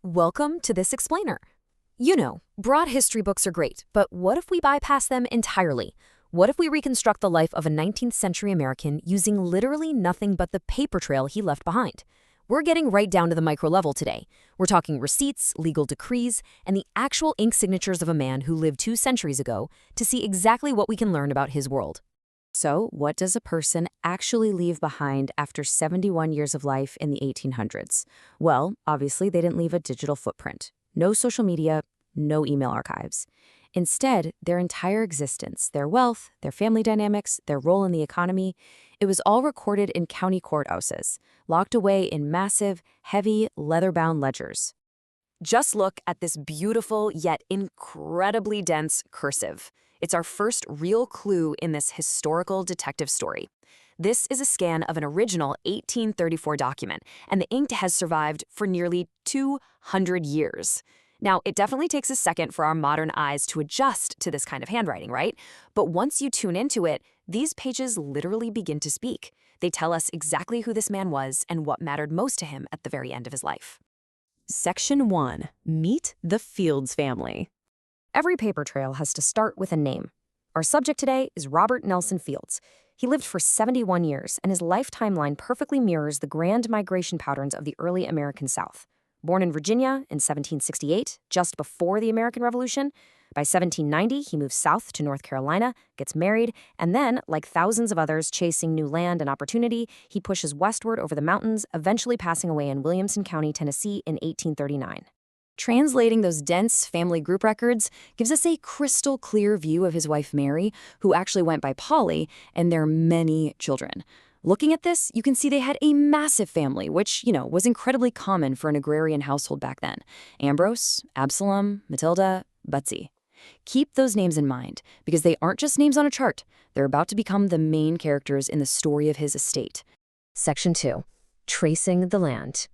Welcome to this explainer. You know, broad history books are great, but what if we bypass them entirely? What if we reconstruct the life of a 19th century American using literally nothing but the paper trail he left behind? We're getting right down to the micro level today. We're talking receipts, legal decrees, and the actual ink signatures of a man who lived 2 centuries ago to see exactly what we can learn about his world. So, what does a person actually leave behind after 71 years of life in the 1800s? Well, obviously, they didn't leave a digital footprint. No social media, no email archives. Instead, their entire existence, their wealth, their family dynamics, their role in the economy, it was all recorded in county courthouses, locked away in massive, heavy, leather-bound ledgers. Just look at this beautiful yet incredibly dense cursive. It's our first real clue in this historical detective story. This is a scan of an original 1834 document, and the ink has survived for nearly 200 years. Now, it definitely takes a second for our modern eyes to adjust to this kind of handwriting, right? But once you tune into it, these pages literally begin to speak. They tell us exactly who this man was and what mattered most to him at the very end of his life. Section 1. Meet the Fields family. Every paper trail has to start with a name. Our subject today is Robert Nelson Fields. He lived for 71 years, and his life timeline perfectly mirrors the grand migration patterns of the early American South. Born in Virginia in 1768, just before the American Revolution, by 1790 he moves south to North Carolina, gets married, and then, like thousands of others chasing new land and opportunity, he pushes westward over the mountains, eventually passing away in Williamson County, Tennessee in 1839. Translating those dense family group records gives us a crystal clear view of his wife Mary, who actually went by Polly, and their many children. Looking at this, you can see they had a massive family, which, was incredibly common for an agrarian household back then. Ambrose, Absalom, Matilda, Betsy. Keep those names in mind, because they aren't just names on a chart. They're about to become the main characters in the story of his estate. Section 2. Tracing the land.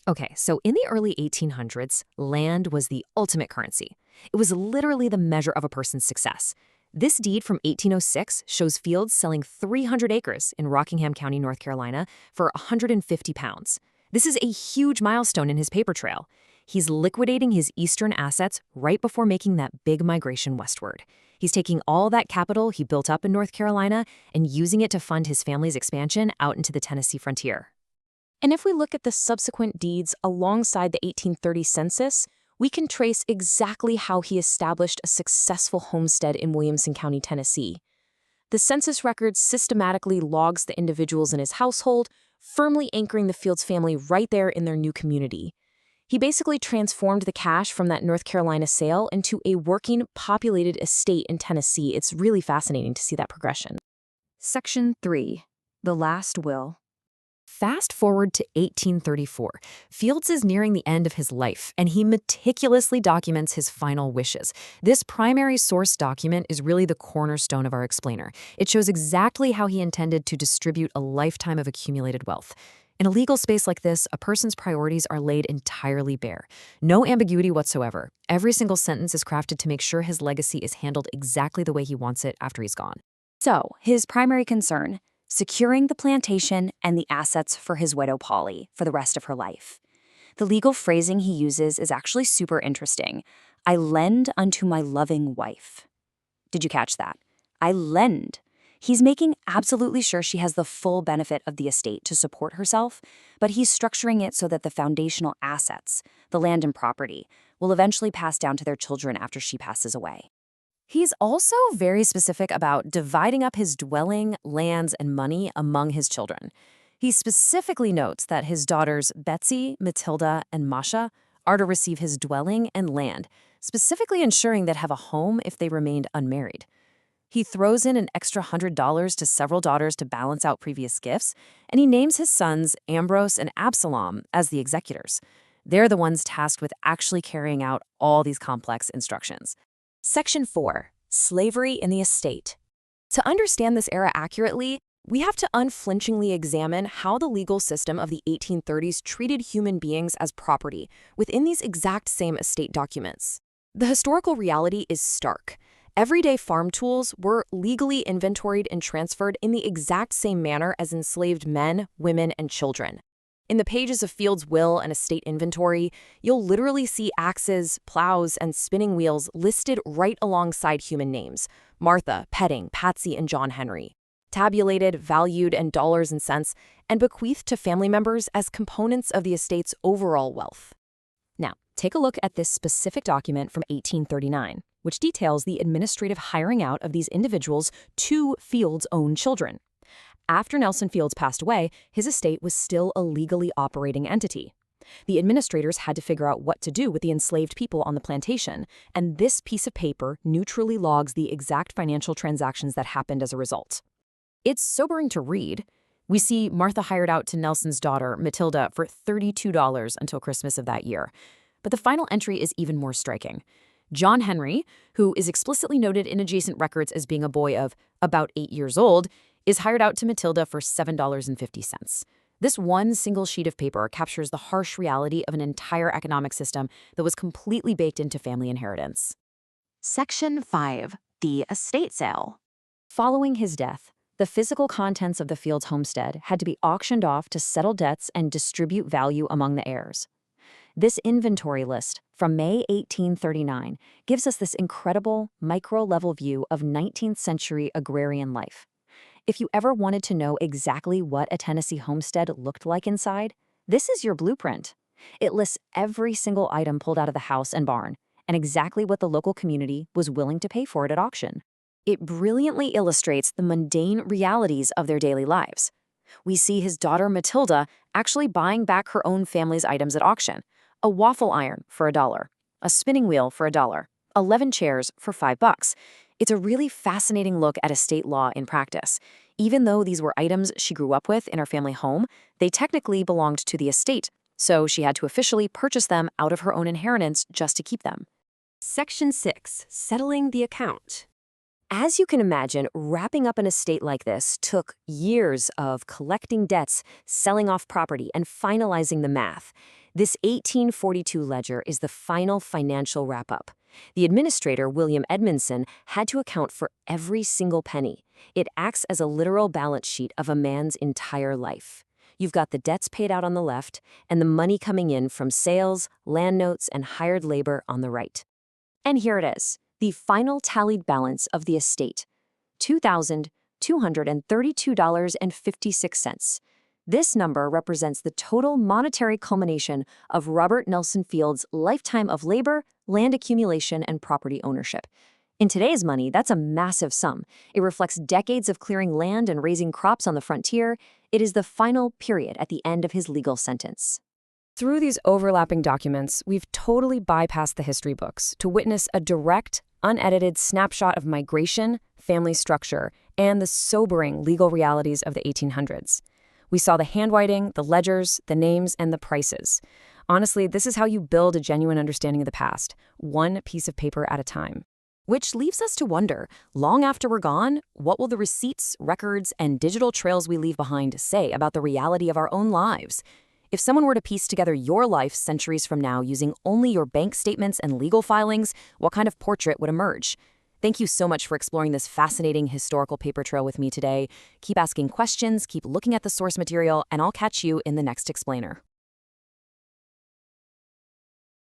Okay, so in the early 1800s, land was the ultimate currency. It was literally the measure of a person's success. This deed from 1806 shows Fields selling 300 acres in Rockingham County, North Carolina, for £150. This is a huge milestone in his paper trail. He's liquidating his eastern assets right before making that big migration westward. He's taking all that capital he built up in North Carolina and using it to fund his family's expansion out into the Tennessee frontier. And if we look at the subsequent deeds alongside the 1830 census, we can trace exactly how he established a successful homestead in Williamson County, Tennessee. The census record systematically logs the individuals in his household, firmly anchoring the Fields family right there in their new community. He basically transformed the cash from that North Carolina sale into a working, populated estate in Tennessee. It's really fascinating to see that progression. Section 3. The Last Will. Fast forward to 1834. Fields is nearing the end of his life, and he meticulously documents his final wishes. This primary source document is really the cornerstone of our explainer. It shows exactly how he intended to distribute a lifetime of accumulated wealth. In a legal space like this, a person's priorities are laid entirely bare. No ambiguity whatsoever. Every single sentence is crafted to make sure his legacy is handled exactly the way he wants it after he's gone. So, his primary concern: securing the plantation and the assets for his widow Polly for the rest of her life. The legal phrasing he uses is actually super interesting. I lend unto my loving wife. Did you catch that? I lend. He's making absolutely sure she has the full benefit of the estate to support herself, but he's structuring it so that the foundational assets, the land and property, will eventually pass down to their children after she passes away. He's also very specific about dividing up his dwelling, lands, and money among his children. He specifically notes that his daughters Betsy, Matilda, and Masha are to receive his dwelling and land, specifically ensuring they'd have a home if they remained unmarried. He throws in an extra $100 to several daughters to balance out previous gifts, and he names his sons Ambrose and Absalom as the executors. They're the ones tasked with actually carrying out all these complex instructions. Section 4. Slavery in the estate. To understand this era accurately, we have to unflinchingly examine how the legal system of the 1830s treated human beings as property within these exact same estate documents. The historical reality is stark. Everyday farm tools were legally inventoried and transferred in the exact same manner as enslaved men, women, and children. In the pages of Fields' will and estate inventory, you'll literally see axes, plows, and spinning wheels listed right alongside human names: Martha, Petting, Patsy, and John Henry. Tabulated, valued in dollars and cents, and bequeathed to family members as components of the estate's overall wealth. Now, take a look at this specific document from 1839, which details the administrative hiring out of these individuals to Fields' own children. After Nelson Fields passed away, his estate was still a legally operating entity. The administrators had to figure out what to do with the enslaved people on the plantation, and this piece of paper neutrally logs the exact financial transactions that happened as a result. It's sobering to read. We see Martha hired out to Nelson's daughter, Matilda, for $32 until Christmas of that year. But the final entry is even more striking. John Henry, who is explicitly noted in adjacent records as being a boy of about 8 years old, is hired out to Matilda for $7.50. This one single sheet of paper captures the harsh reality of an entire economic system that was completely baked into family inheritance. Section 5. The estate sale. Following his death, the physical contents of the Fields homestead had to be auctioned off to settle debts and distribute value among the heirs. This inventory list from May 1839 gives us this incredible micro-level view of 19th century agrarian life. If you ever wanted to know exactly what a Tennessee homestead looked like inside, this is your blueprint. It lists every single item pulled out of the house and barn, and exactly what the local community was willing to pay for it at auction. It brilliantly illustrates the mundane realities of their daily lives. We see his daughter Matilda actually buying back her own family's items at auction: a waffle iron for $1, a spinning wheel for $1, 11 chairs for $5. It's a really fascinating look at estate law in practice. Even though these were items she grew up with in her family home, they technically belonged to the estate, so she had to officially purchase them out of her own inheritance just to keep them. Section 6. Settling the account. As you can imagine, wrapping up an estate like this took years of collecting debts, selling off property, and finalizing the math. This 1842 ledger is the final financial wrap-up. The administrator, William Edmondson, had to account for every single penny. It acts as a literal balance sheet of a man's entire life. You've got the debts paid out on the left, and the money coming in from sales, land notes, and hired labor on the right. And here it is, the final tallied balance of the estate: $2,232.56. This number represents the total monetary culmination of Robert Nelson Fields' lifetime of labor, land accumulation, and property ownership. In today's money, that's a massive sum. It reflects decades of clearing land and raising crops on the frontier. It is the final period at the end of his legal sentence. Through these overlapping documents, we've totally bypassed the history books to witness a direct, unedited snapshot of migration, family structure, and the sobering legal realities of the 1800s. We saw the handwriting, the ledgers, the names, and the prices. Honestly, this is how you build a genuine understanding of the past, one piece of paper at a time. Which leaves us to wonder, long after we're gone, what will the receipts, records, and digital trails we leave behind say about the reality of our own lives? If someone were to piece together your life centuries from now using only your bank statements and legal filings, what kind of portrait would emerge? Thank you so much for exploring this fascinating historical paper trail with me today. Keep asking questions, keep looking at the source material, and I'll catch you in the next explainer.